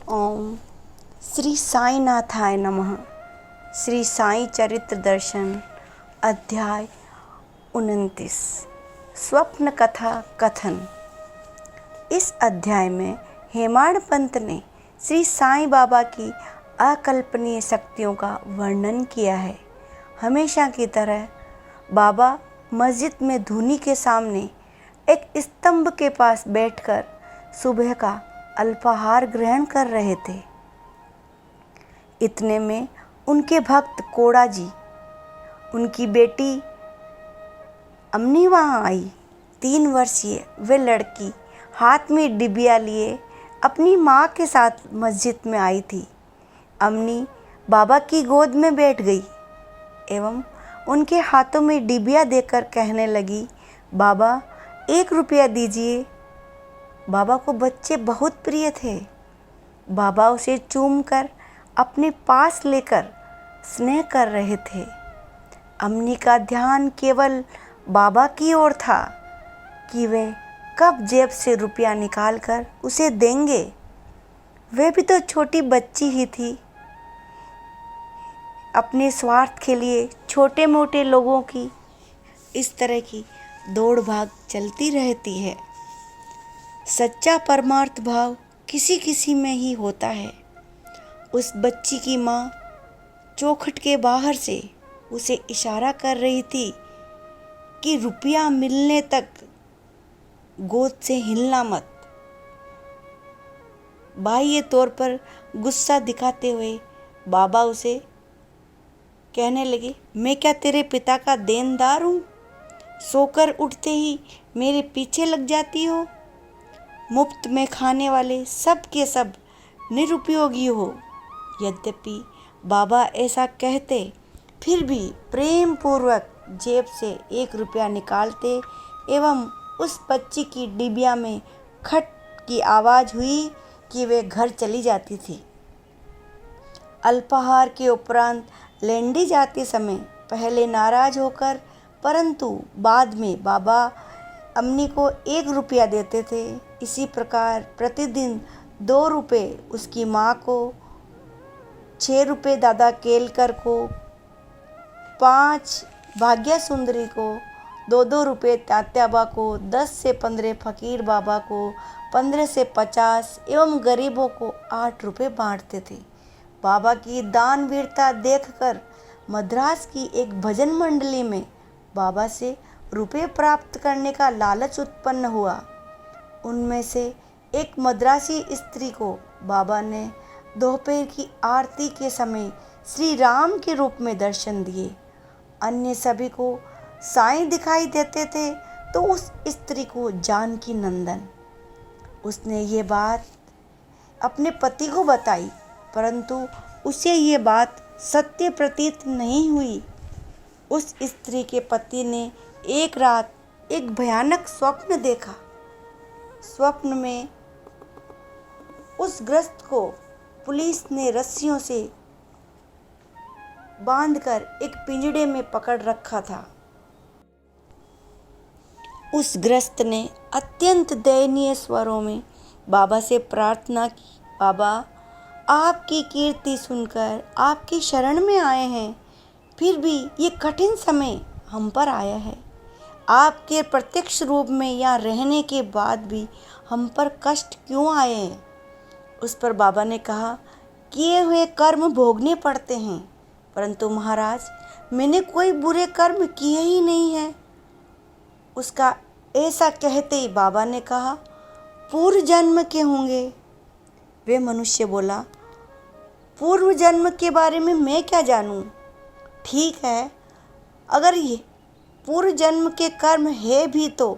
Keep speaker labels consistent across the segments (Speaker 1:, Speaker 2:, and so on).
Speaker 1: ओम श्री साईनाथाय नमः। श्री साई चरित्र दर्शन अध्याय 29 स्वप्न कथा कथन। इस अध्याय में हेमाड़ पंत ने श्री साईं बाबा की अकल्पनीय शक्तियों का वर्णन किया है। हमेशा की तरह बाबा मस्जिद में धूनी के सामने एक स्तंभ के पास बैठकर सुबह का अल्पाहार ग्रहण कर रहे थे। इतने में उनके भक्त कोड़ा जी, उनकी बेटी अम्नी वहाँ आई। 3 वर्षीय वे लड़की हाथ में डिबिया लिए अपनी माँ के साथ मस्जिद में आई थी। अम्नी बाबा की गोद में बैठ गई एवं उनके हाथों में डिबिया देकर कहने लगी, बाबा 1 रुपया दीजिए। बाबा को बच्चे बहुत प्रिय थे। बाबा उसे चूमकर अपने पास लेकर स्नेह कर रहे थे। अम्नी का ध्यान केवल बाबा की ओर था कि वे कब जेब से रुपया निकालकर उसे देंगे। वे भी तो छोटी बच्ची ही थी। अपने स्वार्थ के लिए छोटे मोटे लोगों की इस तरह की दौड़ भाग चलती रहती है। सच्चा परमार्थ भाव किसी किसी में ही होता है। उस बच्ची की माँ चौखट के बाहर से उसे इशारा कर रही थी कि रुपया मिलने तक गोद से हिलना मत। बाह्य तौर पर गुस्सा दिखाते हुए बाबा उसे कहने लगे, मैं क्या तेरे पिता का देनदार हूँ? सोकर उठते ही मेरे पीछे लग जाती हो। मुफ्त में खाने वाले सब के सब निरुपयोगी हो। यद्यपि बाबा ऐसा कहते, फिर भी प्रेम पूर्वक जेब से 1 रुपया निकालते एवं उस बच्ची की डिबिया में खट की आवाज़ हुई कि वे घर चली जाती थी। अल्पाहार के उपरांत लैंडी जाते समय पहले नाराज होकर परंतु बाद में बाबा अम्नी को 1 रुपया देते थे। इसी प्रकार प्रतिदिन 2 रुपये उसकी माँ को, 6 रुपये दादा केलकर को, 5 भाग्या सुंदरी को, 2-2 रुपये तात्याबा को, 10 से 15 फकीर बाबा को, 15 से 50 एवं गरीबों को 8 रुपये बांटते थे। बाबा की दानवीरता देखकर मद्रास की एक भजन मंडली में बाबा से रुपये प्राप्त करने का लालच उत्पन्न हुआ। उनमें से एक मद्रासी स्त्री को बाबा ने दोपहर की आरती के समय श्री राम के रूप में दर्शन दिए। अन्य सभी को साईं दिखाई देते थे तो उस स्त्री को जानकी नंदन। उसने ये बात अपने पति को बताई परंतु उसे ये बात सत्य प्रतीत नहीं हुई। उस स्त्री के पति ने एक रात एक भयानक स्वप्न देखा। स्वप्न में उस ग्रस्त को पुलिस ने रस्सियों से बांधकर एक पिंजड़े में पकड़ रखा था। उस ग्रस्त ने अत्यंत दयनीय स्वरों में बाबा से प्रार्थना की, बाबा आपकी कीर्ति सुनकर आपकी शरण में आए हैं, फिर भी ये कठिन समय हम पर आया है। आपके प्रत्यक्ष रूप में यहाँ रहने के बाद भी हम पर कष्ट क्यों आए हैं? उस पर बाबा ने कहा, किए हुए कर्म भोगने पड़ते हैं, परंतु महाराज मैंने कोई बुरे कर्म किए ही नहीं हैं। उसका ऐसा कहते ही बाबा ने कहा, पूर्व जन्म के होंगे। वे मनुष्य बोला, पूर्व जन्म के बारे में मैं क्या जानूं? ठीक है, अगर ये पूर्व जन्म के कर्म है भी तो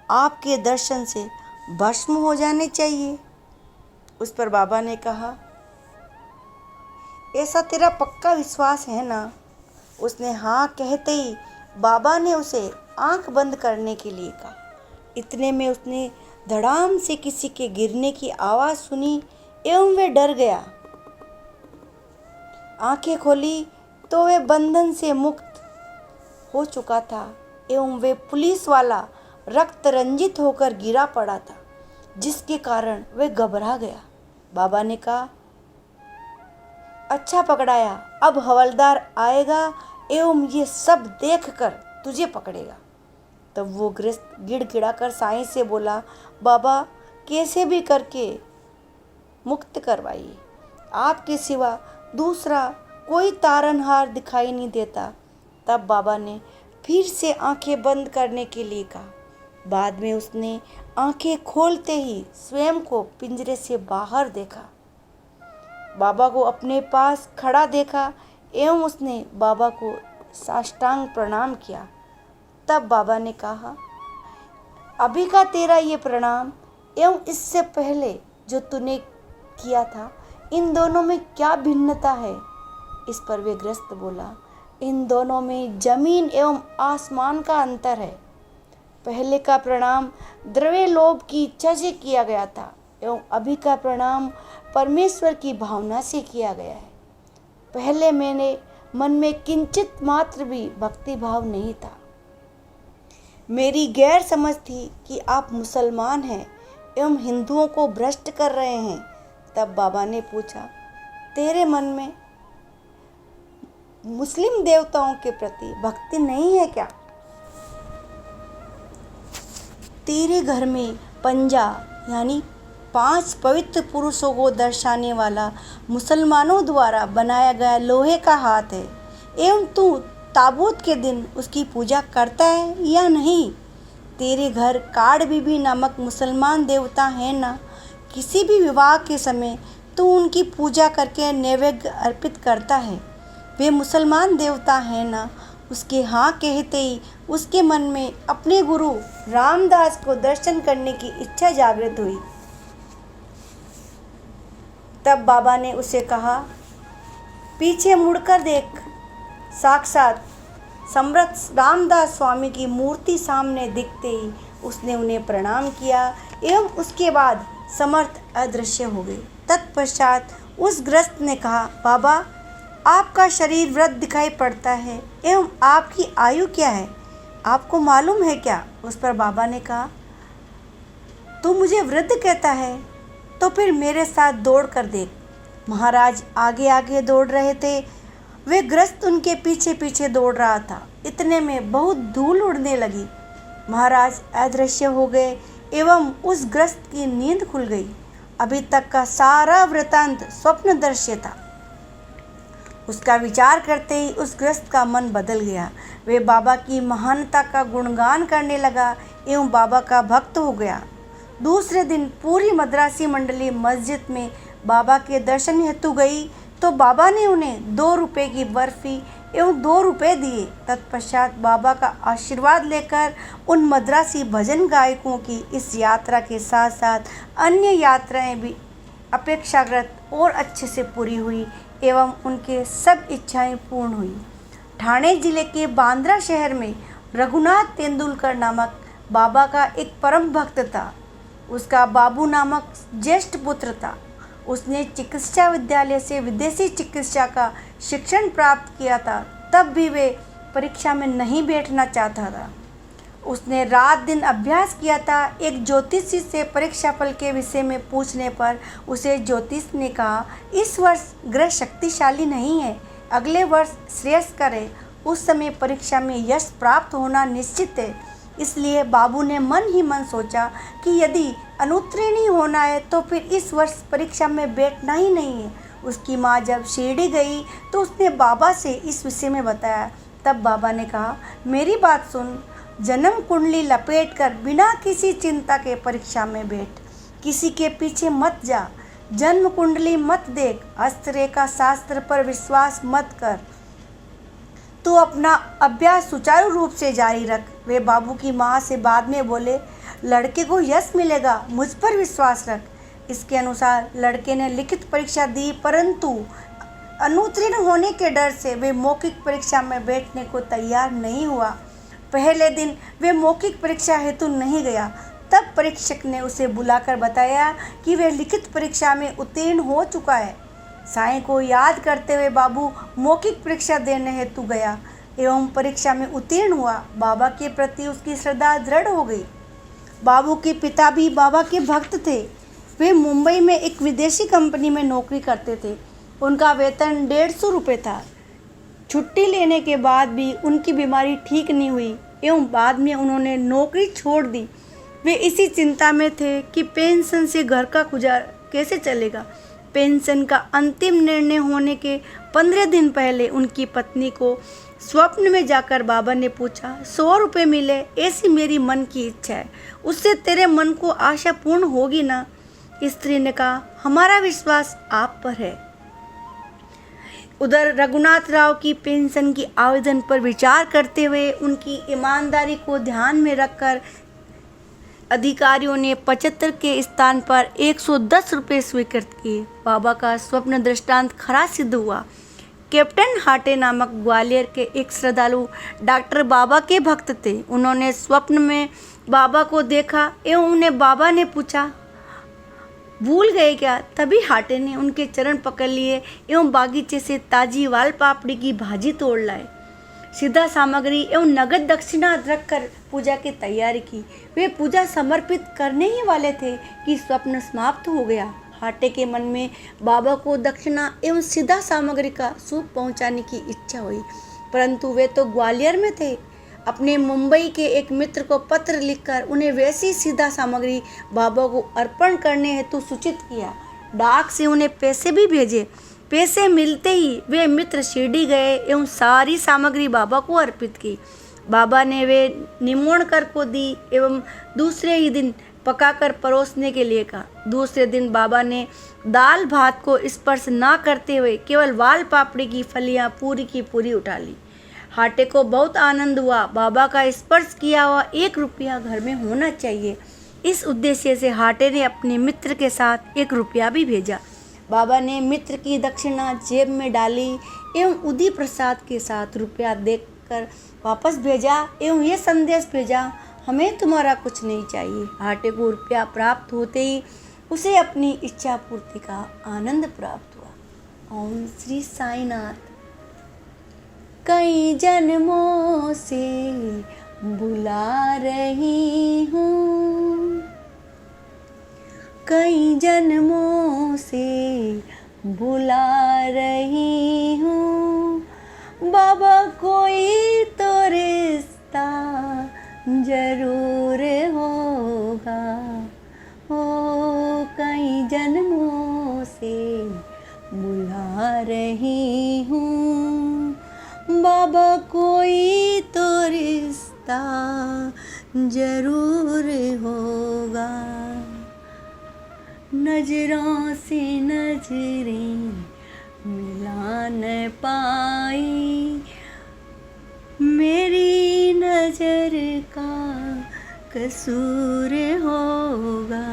Speaker 1: आपके दर्शन से भस्म हो जाने चाहिए। उस पर बाबा ने कहा, ऐसा तेरा पक्का विश्वास है ना? उसने हाँ कहते ही बाबा ने उसे आंख बंद करने के लिए कहा। इतने में उसने धड़ाम से किसी के गिरने की आवाज़ सुनी एवं वह डर गया। आंखें खोली तो वह बंधन से मुक्त हो चुका था एवं वे पुलिस वाला रक्त रंजित होकर गिरा पड़ा था, जिसके कारण वह घबरा गया। बाबा ने कहा, अच्छा पकड़ाया, अब हवलदार आएगा एवं ये सब देखकर तुझे पकड़ेगा। तब वो गृहस्थ गिड़गिड़ा कर साईं से बोला, बाबा कैसे भी करके मुक्त करवाइए, आपके सिवा दूसरा कोई तारनहार दिखाई नहीं देता। तब बाबा ने फिर से आंखें बंद करने के लिए कहा। बाद में उसने आंखें खोलते ही स्वयं को पिंजरे से बाहर देखा, बाबा को अपने पास खड़ा देखा एवं उसने बाबा को साष्टांग प्रणाम किया। तब बाबा ने कहा, अभी का तेरा ये प्रणाम एवं इससे पहले जो तूने किया था, इन दोनों में क्या भिन्नता है? इस पर वे गृहस्थ बोला, इन दोनों में जमीन एवं आसमान का अंतर है। पहले का प्रणाम द्रव्य लोभ की इच्छा से किया गया था एवं अभी का प्रणाम परमेश्वर की भावना से किया गया है। पहले मेरे मन में किंचित मात्र भी भक्ति भाव नहीं था। मेरी गैर समझ थी कि आप मुसलमान हैं एवं हिंदुओं को भ्रष्ट कर रहे हैं। तब बाबा ने पूछा, तेरे मन में मुस्लिम देवताओं के प्रति भक्ति नहीं है क्या? तेरे घर में पंजा यानी 5 पवित्र पुरुषों को दर्शाने वाला मुसलमानों द्वारा बनाया गया लोहे का हाथ है एवं तू ताबूत के दिन उसकी पूजा करता है या नहीं? तेरे घर काड़ बीबी नामक मुसलमान देवता हैं ना? किसी भी विवाह के समय तू उनकी पूजा करके नैवेद्य अर्पित करता है। वे मुसलमान देवता हैं ना? उसके हाँ कहते ही उसके मन में अपने गुरु रामदास को दर्शन करने की इच्छा जागृत हुई। तब बाबा ने उसे कहा, पीछे मुड़कर देख। साक्षात समर्थ रामदास स्वामी की मूर्ति सामने दिखते ही उसने उन्हें प्रणाम किया एवं उसके बाद समर्थ अदृश्य हो गए। तत्पश्चात उस गृहस्थ ने कहा, बाबा आपका शरीर वृद्ध दिखाई पड़ता है एवं आपकी आयु क्या है, आपको मालूम है क्या? उस पर बाबा ने कहा, तू मुझे वृद्ध कहता है तो फिर मेरे साथ दौड़ कर देख। महाराज आगे आगे दौड़ रहे थे, वे गृहस्थ उनके पीछे पीछे दौड़ रहा था। इतने में बहुत धूल उड़ने लगी, महाराज अदृश्य हो गए एवं उस गृहस्थ की नींद खुल गई। अभी तक का सारा वृतांत स्वप्नदर्शी था। उसका विचार करते ही उस गृहस्थ का मन बदल गया। वे बाबा की महानता का गुणगान करने लगा एवं बाबा का भक्त हो गया। दूसरे दिन पूरी मद्रासी मंडली मस्जिद में बाबा के दर्शन हेतु गई तो बाबा ने उन्हें 2 रुपये की बर्फी एवं 2 रुपये दिए। तत्पश्चात बाबा का आशीर्वाद लेकर उन मद्रासी भजन गायकों की इस यात्रा के साथ साथ अन्य यात्राएं भी अपेक्षाकृत और अच्छे से पूरी हुई एवं उनके सब इच्छाएं पूर्ण हुई। ठाणे जिले के बांद्रा शहर में रघुनाथ तेंदुलकर नामक बाबा का एक परम भक्त था। उसका बाबू नामक ज्येष्ठ पुत्र था। उसने चिकित्सा विद्यालय से विदेशी चिकित्सा का शिक्षण प्राप्त किया था। तब भी वे परीक्षा में नहीं बैठना चाहता था। उसने रात दिन अभ्यास किया था। एक ज्योतिषी से परीक्षा फल के विषय में पूछने पर उसे ज्योतिष ने कहा, इस वर्ष ग्रह शक्तिशाली नहीं है, अगले वर्ष श्रेयस करे, उस समय परीक्षा में यश प्राप्त होना निश्चित है। इसलिए बाबू ने मन ही मन सोचा कि यदि अनुत्तीर्ण होना है तो फिर इस वर्ष परीक्षा में बैठना ही नहीं है। उसकी माँ जब शिरडी गई तो उसने बाबा से इस विषय में बताया। तब बाबा ने कहा, मेरी बात सुन, जन्म कुंडली लपेट कर बिना किसी चिंता के परीक्षा में बैठ, किसी के पीछे मत जा, जन्म कुंडली मत देख, हस्तरेखा शास्त्र पर विश्वास मत कर, तू अपना अभ्यास सुचारू रूप से जारी रख। वे बाबू की माँ से बाद में बोले, लड़के को यश मिलेगा, मुझ पर विश्वास रख। इसके अनुसार लड़के ने लिखित परीक्षा दी, परंतु अनुत्तीर्ण होने के डर से वे मौखिक परीक्षा में बैठने को तैयार नहीं हुआ। पहले दिन वे मौखिक परीक्षा हेतु नहीं गया। तब परीक्षक ने उसे बुलाकर बताया कि वे लिखित परीक्षा में उत्तीर्ण हो चुका है। साईं को याद करते हुए बाबू मौखिक परीक्षा देने हेतु गया एवं परीक्षा में उत्तीर्ण हुआ। बाबा के प्रति उसकी श्रद्धा दृढ़ हो गई। बाबू के पिता भी बाबा के भक्त थे। वे मुंबई में एक विदेशी कंपनी में नौकरी करते थे। उनका वेतन 150 रुपये था। छुट्टी लेने के बाद भी उनकी बीमारी ठीक नहीं हुई एवं बाद में उन्होंने नौकरी छोड़ दी। वे इसी चिंता में थे कि पेंशन से घर का गुजार कैसे चलेगा। पेंशन का अंतिम निर्णय होने के 15 दिन पहले उनकी पत्नी को स्वप्न में जाकर बाबा ने पूछा, 100 रुपये मिले, ऐसी मेरी मन की इच्छा है, उससे तेरे मन को आशा पूर्ण होगी ना। स्त्री ने कहा, हमारा विश्वास आप पर है। उधर रघुनाथ राव की पेंशन की आवेदन पर विचार करते हुए उनकी ईमानदारी को ध्यान में रखकर अधिकारियों ने 75 के स्थान पर 110 रुपये स्वीकृत किए। बाबा का स्वप्न दृष्टांत खरा सिद्ध हुआ। कैप्टन हाटे नामक ग्वालियर के एक श्रद्धालु डॉक्टर बाबा के भक्त थे। उन्होंने स्वप्न में बाबा को देखा एवं उन्हें बाबा ने पूछा, भूल गए क्या? तभी हाटे ने उनके चरण पकड़ लिए एवं बागीचे से ताजी वाल पापड़ी की भाजी तोड़ लाए। सीधा सामग्री एवं नगद दक्षिणा रखकर पूजा की तैयारी की। वे पूजा समर्पित करने ही वाले थे कि स्वप्न समाप्त हो गया। हाटे के मन में बाबा को दक्षिणा एवं सीधा सामग्री का सूप पहुंचाने की इच्छा हुई, परंतु वे तो ग्वालियर में थे। अपने मुंबई के एक मित्र को पत्र लिखकर उन्हें वैसी सीधा सामग्री बाबा को अर्पण करने हेतु सूचित किया। डाक से उन्हें पैसे भी भेजे। पैसे मिलते ही वे मित्र शिरडी गए एवं सारी सामग्री बाबा को अर्पित की। बाबा ने वे निमोण कर को दी एवं दूसरे ही दिन पकाकर परोसने के लिए कहा। दूसरे दिन बाबा ने दाल भात को स्पर्श ना करते हुए केवल वाल पापड़ी की फलियां पूरी की पूरी उठा ली। हाटे को बहुत आनंद हुआ। बाबा का स्पर्श किया हुआ 1 रुपया घर में होना चाहिए। इस उद्देश्य से हाटे ने अपने मित्र के साथ 1 रुपया भी भेजा। बाबा ने मित्र की दक्षिणा जेब में डाली एवं उदी प्रसाद के साथ रुपया देकर वापस भेजा एवं ये संदेश भेजा, हमें तुम्हारा कुछ नहीं चाहिए। हाटे को रुपया प्राप्त होते ही उसे अपनी इच्छा पूर्ति का आनंद प्राप्त हुआ। ओम श्री साईनाथ। कई जन्मों से बुला रही हूँ, कई जन्मों से बुला रही हूँ, बाबा कोई तो रिश्ता जरूर होगा। ओ कई जन्मों से बुला रही हूँ, बाबा कोई तो रिश्ता जरूर होगा। नजरों से नजरें मिला न पाई, मेरी नजर का कसूर होगा।